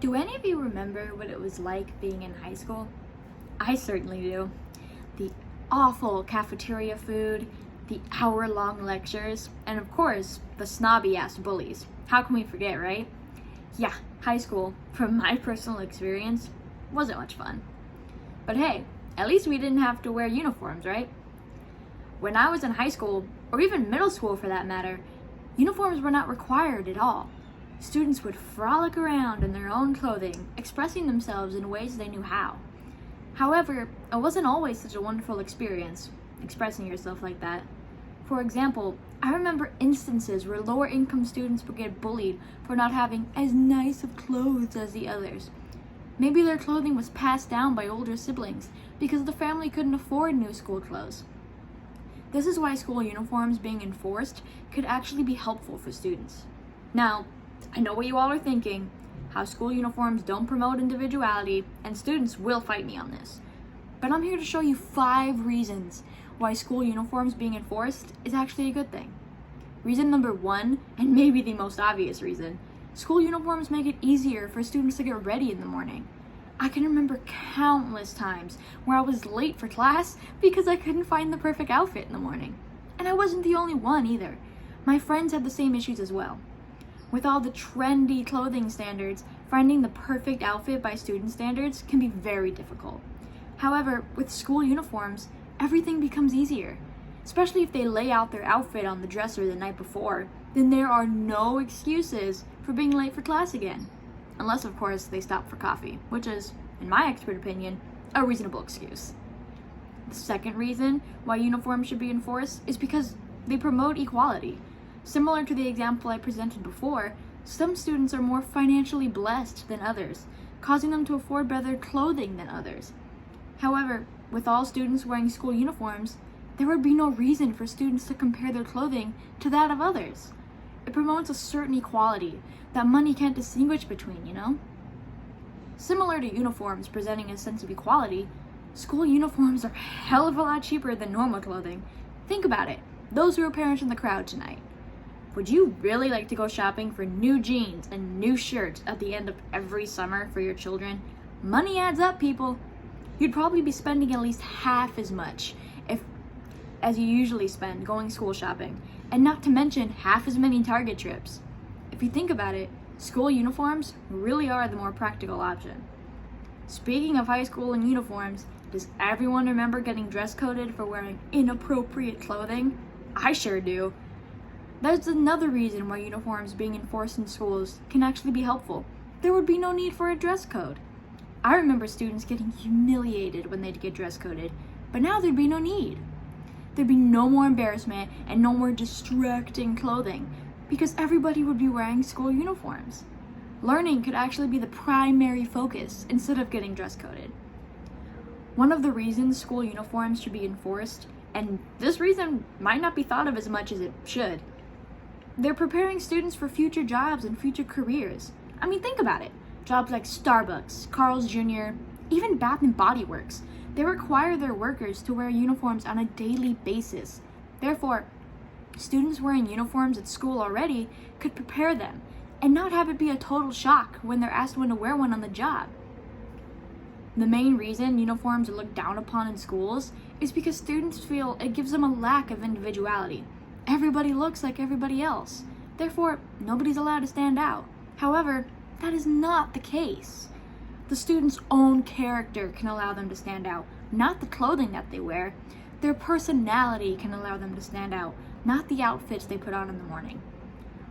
Do any of you remember what it was like being in high school? I certainly do. The awful cafeteria food, the hour-long lectures, and of course, the snobby-ass bullies. How can we forget, right? Yeah, high school, from my personal experience, wasn't much fun. But hey, at least we didn't have to wear uniforms, right? When I was in high school, or even middle school for that matter, uniforms were not required at all. Students would frolic around in their own clothing, expressing themselves in ways they knew how. However, it wasn't always such a wonderful experience, expressing yourself like that. For example, I remember instances where lower income students would get bullied for not having as nice of clothes as the others. Maybe their clothing was passed down by older siblings because the family couldn't afford new school clothes. This is why school uniforms being enforced could actually be helpful for students. Now, I know what you all are thinking, how school uniforms don't promote individuality, and students will fight me on this. But I'm here to show you 5 reasons why school uniforms being enforced is actually a good thing. Reason number 1, and maybe the most obvious reason, school uniforms make it easier for students to get ready in the morning. I can remember countless times where I was late for class because I couldn't find the perfect outfit in the morning. And I wasn't the only one either. My friends had the same issues as well. With all the trendy clothing standards, finding the perfect outfit by student standards can be very difficult. However, with school uniforms, everything becomes easier. Especially if they lay out their outfit on the dresser the night before, then there are no excuses for being late for class again. Unless, of course, they stop for coffee, which is, in my expert opinion, a reasonable excuse. The second reason why uniforms should be enforced is because they promote equality. Similar to the example I presented before, some students are more financially blessed than others, causing them to afford better clothing than others. However, with all students wearing school uniforms, there would be no reason for students to compare their clothing to that of others. It promotes a certain equality that money can't distinguish between, you know? Similar to uniforms presenting a sense of equality, school uniforms are a hell of a lot cheaper than normal clothing. Think about it, those who are parents in the crowd tonight. Would you really like to go shopping for new jeans and new shirts at the end of every summer for your children? Money adds up, people. You'd probably be spending at least half as much as you usually spend going school shopping, and not to mention half as many Target trips. If you think about it, school uniforms really are the more practical option. Speaking of high school and uniforms, does everyone remember getting dress coded for wearing inappropriate clothing? I sure do. That's another reason why uniforms being enforced in schools can actually be helpful. There would be no need for a dress code. I remember students getting humiliated when they'd get dress coded, but now there'd be no need. There'd be no more embarrassment and no more distracting clothing because everybody would be wearing school uniforms. Learning could actually be the primary focus instead of getting dress coded. One of the reasons school uniforms should be enforced, and this reason might not be thought of as much as it should, they're preparing students for future jobs and future careers. I mean, think about it. Jobs like Starbucks, Carl's Jr., even Bath & Body Works, they require their workers to wear uniforms on a daily basis. Therefore, students wearing uniforms at school already could prepare them and not have it be a total shock when they're asked when to wear one on the job. The main reason uniforms are looked down upon in schools is because students feel it gives them a lack of individuality. Everybody looks like everybody else. Therefore, nobody's allowed to stand out. However, that is not the case. The student's own character can allow them to stand out, not the clothing that they wear. Their personality can allow them to stand out, not the outfits they put on in the morning.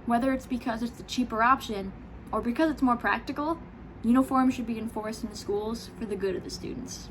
Whether it's because it's the cheaper option or because it's more practical, uniforms should be enforced in the schools for the good of the students.